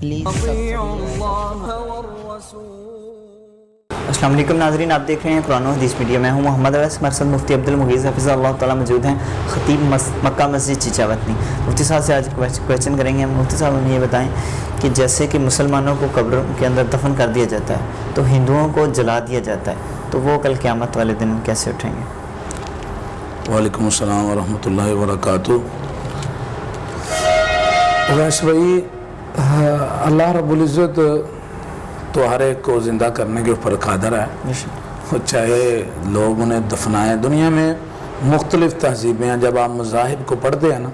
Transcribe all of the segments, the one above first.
Please السلام علیکم ناظرین، آپ دیکھ رہے ہیں قرآن و حدیث میڈیا. میں ہوں محمد اویس. ہمارے ساتھ مفتی عبدالمغیث حفظہ اللہ تعالیٰ موجود ہیں، خطیب مکہ مسجد چچاوطنی. مفتی صاحب سے آج کویشچن کریں گے. مفتی صاحب ہمیں یہ بتائیں کہ جیسے کہ مسلمانوں کو قبر کے اندر دفن کر دیا جاتا ہے تو ہندوؤں کو جلا دیا جاتا ہے، تو وہ کل قیامت والے دن کیسے اٹھیں گے؟ وعلیکم السلام ورحمۃ اللہ وبرکاتہ. ویسے بھائی اللہ رب العزت تو ہر ایک کو زندہ کرنے کے اوپر قادر ہے، چاہے لوگ انہیں دفنائیں. دنیا میں مختلف تہذیبیں ہیں. جب آپ مذاہب کو پڑھتے ہیں نا،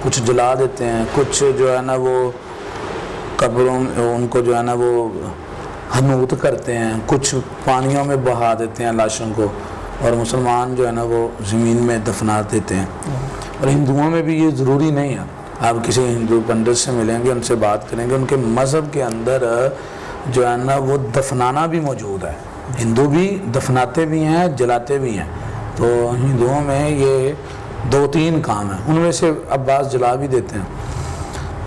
کچھ جلا دیتے ہیں، کچھ جو ہے نا وہ قبروں ان کو جو ہے نا وہ حنوط کرتے ہیں، کچھ پانیوں میں بہا دیتے ہیں لاشوں کو، اور مسلمان جو ہے نا وہ زمین میں دفنا دیتے ہیں. اور ہندوؤں میں بھی یہ ضروری نہیں ہے. آپ کسی ہندو پنڈت سے ملیں گے، ان سے بات کریں گے، ان کے مذہب کے اندر جو ہے نا وہ دفنانا بھی موجود ہے. ہندو بھی دفناتے بھی ہیں، جلاتے بھی ہیں. تو ہندوؤں میں یہ 2-3 کام ہیں، ان میں سے اب بعض جلا بھی دیتے ہیں.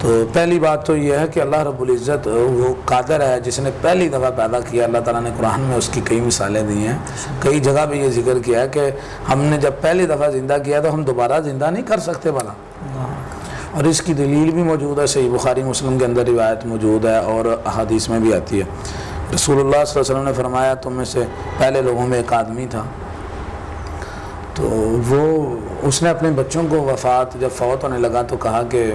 تو پہلی بات تو یہ ہے کہ اللہ رب العزت وہ قادر ہے جس نے پہلی دفعہ پیدا کیا. اللہ تعالیٰ نے قرآن میں اس کی کئی مثالیں دی ہیں، کئی جگہ بھی یہ ذکر کیا ہے کہ ہم نے جب پہلی دفعہ زندہ کیا تو ہم دوبارہ زندہ نہیں کر سکتے بھلا. اور اس کی دلیل بھی موجود ہے، صحیح بخاری مسلم کے اندر روایت موجود ہے اور احادیث میں بھی آتی ہے. رسول اللہ صلی اللہ علیہ وسلم نے فرمایا تم میں سے پہلے لوگوں میں ایک آدمی تھا، تو وہ اس نے اپنے بچوں کو جب فوت ہونے لگا تو کہا کہ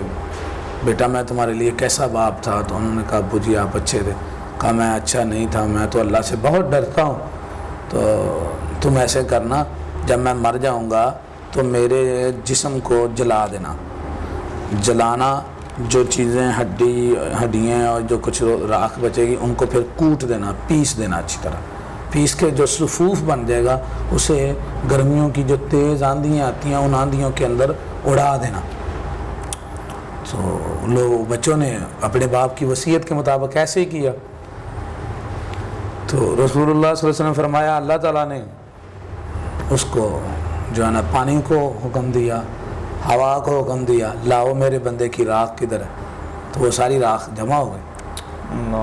بیٹا میں تمہارے لیے کیسا باپ تھا؟ تو انہوں نے کہا ابو جی آپ اچھے تھے. کہا میں اچھا نہیں تھا، میں تو اللہ سے بہت ڈرتا ہوں. تو تم ایسے کرنا، جب میں مر جاؤں گا تو میرے جسم کو جلا دینا. جلانا، جو چیزیں ہڈیاں اور جو کچھ راکھ بچے گی ان کو پھر کوٹ دینا، پیس دینا، اچھی طرح پیس کے جو صفوف بن جائے گا اسے گرمیوں کی جو تیز آندھیاں آتی ہیں ان آندھیوں کے اندر اڑا دینا. تو لوگ بچوں نے اپنے باپ کی وصیت کے مطابق ایسے ہی کیا. تو رسول اللہ صلی اللہ علیہ وسلم نے فرمایا اللہ تعالیٰ نے اس کو جو ہے نا پانی کو حکم دیا، ہوا کو حکم دیا، لاؤ میرے بندے کی راکھ کدھر ہے؟ تو وہ ساری راکھ جمع ہو گئی.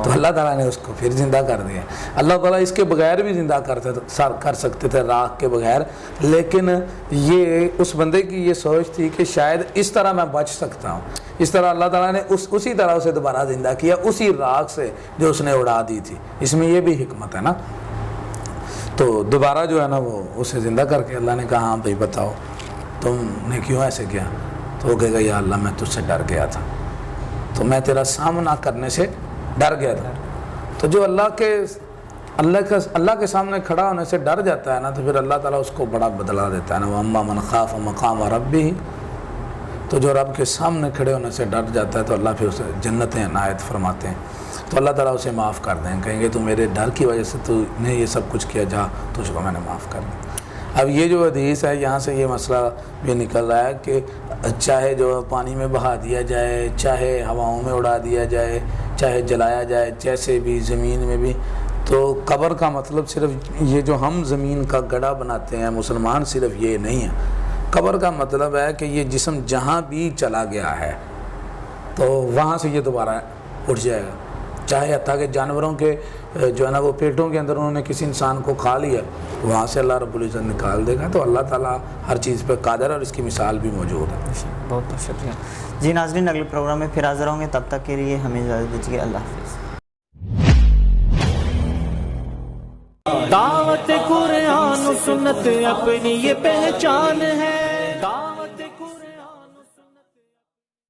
تو اللہ تعالیٰ نے اس کو پھر زندہ کر دیا. اللہ تعالیٰ اس کے بغیر بھی زندہ کر سکتے تھے، راکھ کے بغیر، لیکن یہ اس بندے کی یہ سوچ تھی کہ شاید اس طرح میں بچ سکتا ہوں. اس طرح اللہ تعالیٰ نے اسی طرح اسے دوبارہ زندہ کیا، اسی راکھ سے جو اس نے اڑا دی تھی. اس میں یہ بھی حکمت ہے نا. تو دوبارہ جو ہے نا وہ اسے زندہ کر کے اللہ نے کہا ہاں بھائی بتاؤ تم نے کیوں ایسے کیا؟ تو وہ کہے گا یا اللہ میں تجھ سے ڈر گیا تھا، تو میں تیرا سامنا کرنے سے ڈر گیا تھا. تو جو اللہ کے سامنے کھڑا ہونے سے ڈر جاتا ہے نا، تو پھر اللہ تعالیٰ اس کو بڑا بدلا دیتا ہے نا. وَأَمَّا مَنْ خَافَ مَقَامَ رَبِّهِ، تو جو رب کے سامنے کھڑے ہونے سے ڈر جاتا ہے تو اللہ پھر اسے جنتیں عنایت فرماتے ہیں. تو اللہ تعالیٰ اسے معاف کر دیں، کہیں گے تو میرے ڈر کی وجہ سے تو نے یہ سب کچھ کیا، جا تجھ کو میں نے معاف کر دیا. اب یہ جو حدیث ہے یہاں سے یہ مسئلہ بھی نکل رہا ہے کہ چاہے جو پانی میں بہا دیا جائے، چاہے ہواؤں میں اڑا دیا جائے، چاہے جلایا جائے، جیسے بھی زمین میں بھی، تو قبر کا مطلب صرف یہ جو ہم زمین کا گڑھا بناتے ہیں مسلمان، صرف یہ نہیں ہے. قبر کا مطلب ہے کہ یہ جسم جہاں بھی چلا گیا ہے تو وہاں سے یہ دوبارہ اٹھ جائے گا. چاہے حتیٰ کہ جانوروں کے جو ہے نا وہ پیٹوں کے اندر انہوں نے کسی انسان کو کھا لیا، وہاں سے اللہ رب العزت نکال دے گا. تو اللہ تعالیٰ ہر چیز پہ قادر ہے اور اس کی مثال بھی موجود ہے. بہت بہت شکریہ جی. ناظرین اگلے پروگرام میں پھر حاضر ہوں گے، تب تک کے لیے ہمیں اجازت دیجیے. اللہ حافظ. دعوت قرآن و سنت اپنی یہ پہچان ہے.